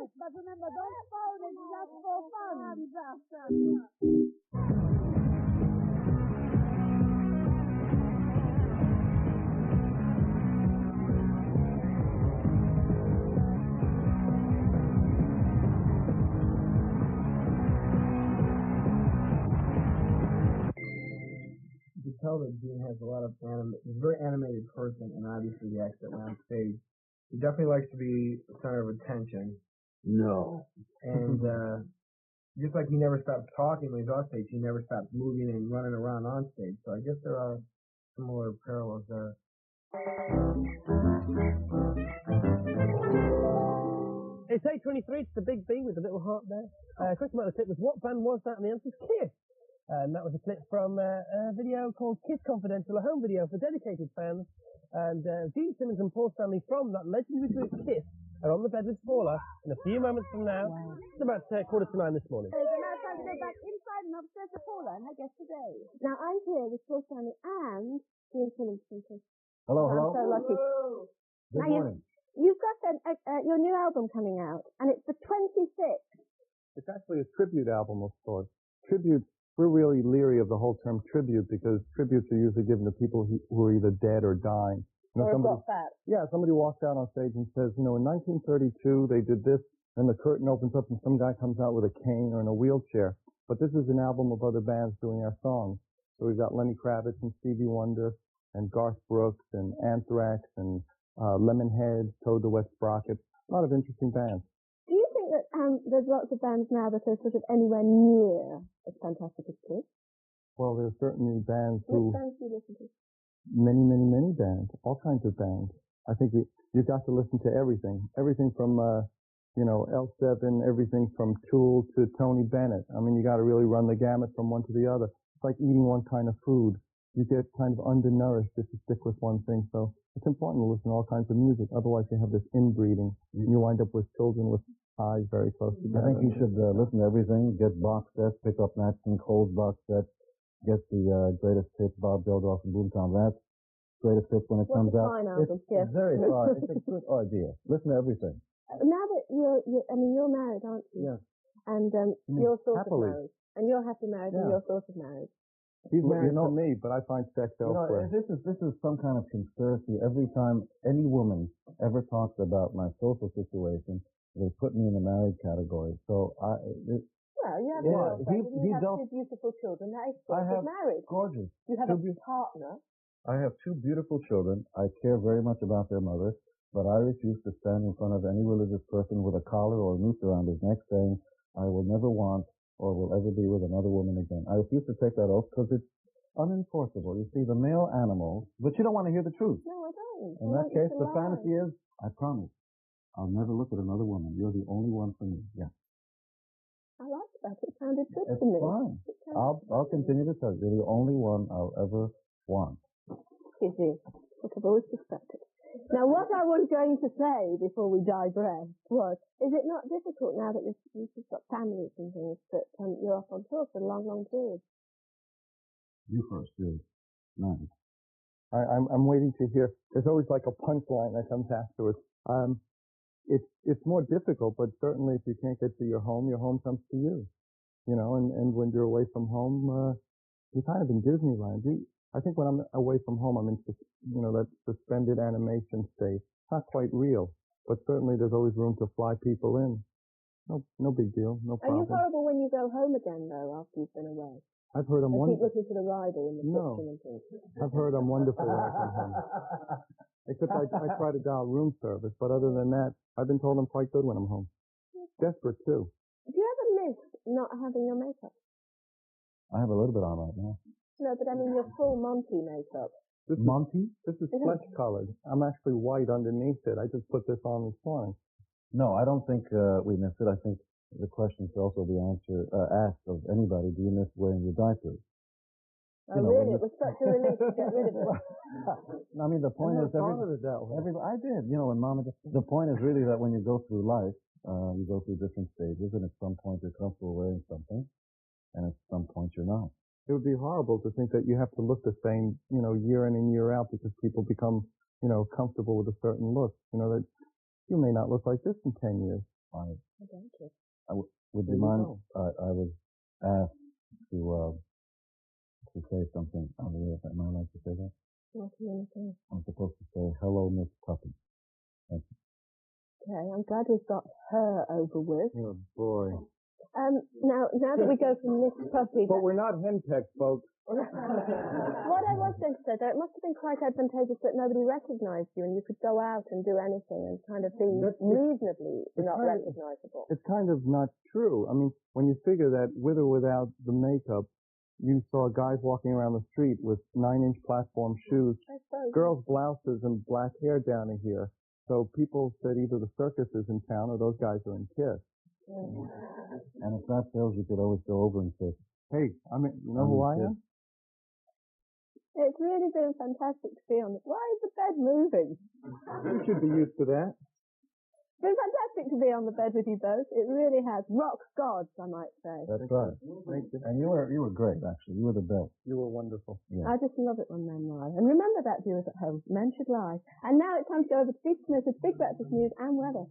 but remember, don't phone. It's just for fun. You can tell that Gene has a lot of he's a very animated person, and obviously the acts that went on stage. He definitely likes to be the center of attention. No. And just like he never stops talking when he's off stage, he never stops moving and running around on stage. So I guess there are similar parallels there. It's 8:23, it's the Big B with the little heart there. Question about the clip was, what band was that? And the answer's Kiss. And that was a clip from a video called Kiss Confidential, a home video for dedicated fans. And Gene Simmons and Paul Stanley from that legendary group Kiss are on the bed with Paula in a few moments from now. Wow. It's about 8:45 this morning. So now it's time to go back inside and upstairs to Paula and her guest today. Now I'm here with Paul Stanley and Gene Simmons from Kiss. Hello, hello. I'm so lucky. Good morning. You've got your new album coming out, and it's the 26th. It's actually a tribute album of sorts. Tributes, we're really leery of the whole term tribute because tributes are usually given to people who are either dead or dying. You know, Or somebody, got fat. yeah, somebody walks out on stage and says, you know, in 1932 they did this, and the curtain opens up and some guy comes out with a cane or in a wheelchair. But this is an album of other bands doing our songs. So we've got Lenny Kravitz and Stevie Wonder and Garth Brooks and Anthrax and Lemonhead, Toad the Wet Sprocket, a lot of interesting bands. Do you think that there's lots of bands now that are sort of anywhere near as fantastic as Kiss? Well, there's certainly bands Which who... bands do you listen to? Many, many, many bands, all kinds of bands. I think you've got to listen to everything. Everything from, L7, everything from Tool to Tony Bennett. I mean, you got to really run the gamut from one to the other. It's like eating one kind of food. You get kind of undernourished if you stick with one thing. So it's important to listen to all kinds of music. Otherwise, you have this inbreeding. You wind up with children with eyes very close together. I think you should listen to everything. Get box sets, pick up Nat King Cole's box sets. Get the greatest hits, Bob Geldof and Boomtown Rats. Greatest hits when it comes out. It's very fun. It's a good idea. Listen to everything. Now that you're married, aren't you? Yes. And you're sort happily. of married. And you're happily married and you're sort of married. He's married to me, but I find sex elsewhere. This is some kind of conspiracy. Every time any woman ever talks about my social situation, they put me in the married category. So Well, you have a girlfriend and you have two beautiful children. That is sort of married. Gorgeous. You have a partner. I have two beautiful children. I care very much about their mother, but I refuse to stand in front of any religious person with a collar or a noose around his neck saying, I will never want or will ever be with another woman again. I refuse to take that oath because it's unenforceable. You see, the male animal, but you don't want to hear the truth. No, I don't. In that case, the fantasy is, I promise, I'll never look at another woman. You're the only one for me. Yeah. I like that. It sounded good It's to me. fine. I'll continue to tell you. You're the only one I'll ever want. Excuse me. What I've always suspected. Now, what I was going to say before we digress was, is it not difficult now that you've got families and things that you're off on tour for long, long periods? You first, dude. Nice. I'm waiting to hear. There's always like a punchline that comes afterwards. It's more difficult, but certainly if you can't get to your home comes to you. You know, and when you're away from home, you're kind of in Disneyland. I think when I'm away from home, I'm in, that suspended animation state. It's not quite real, but certainly there's always room to fly people in. No big deal, no problem. Are you horrible when you go home again, though, after you've been away? I've heard I'm wonderful. I keep looking to the rider in the kitchen and things. I've heard I'm wonderful when I come home. Except I try to dial room service, but other than that, I've been told I'm quite good when I'm home. Desperate, too. Do you ever miss not having your makeup? I have a little bit on right now. No, but I mean your full Monty makeup. Monty? This is flesh colored. I'm actually white underneath it. I just put this on this morning. No, I don't think we miss it. I think the question should also be asked of anybody. Do you miss wearing your diapers? Oh, really? It was such a relief to get rid of it. I mean, the point is, I did. You know, when Mama did. The point is really that when you go through life, you go through different stages, and at some point you're comfortable wearing something, and at some point you're not. It would be horrible to think that you have to look the same, year in and year out because people become, comfortable with a certain look. That you may not look like this in 10 years. I Thank you. would There you you mind? go. I was asked to say something on the air. Am I allowed to say that? What do you think? I'm supposed to say hello, Miss Puppy. Thank you. Okay, I'm glad we've got her over with. Oh boy. Now that we go from Miss Puppy, But we're not henpecked, folks. what I was going to say, though, it must have been quite advantageous that nobody recognised you and you could go out and do anything and kind of be reasonably not recognisable. It's kind of not true. I mean, when you figure that with or without the makeup, you saw guys walking around the street with 9-inch platform shoes, girls' blouses and black hair down to here. So people said either the circus is in town or those guys are in KISS. And if that fails, you could always go over and say, Hey, you know who I am? It's really been fantastic to be on. Why is the bed moving? You should be used to that. It's been fantastic to be on the bed with you both. It really has. Rock gods, I might say. that's right. And you were great, actually. You were the best. You were wonderful. Yeah. I just love it when men lie. And remember that, viewers at home, men should lie. And now it's time to go over to Steve Smith with Big Breakfast News and weather.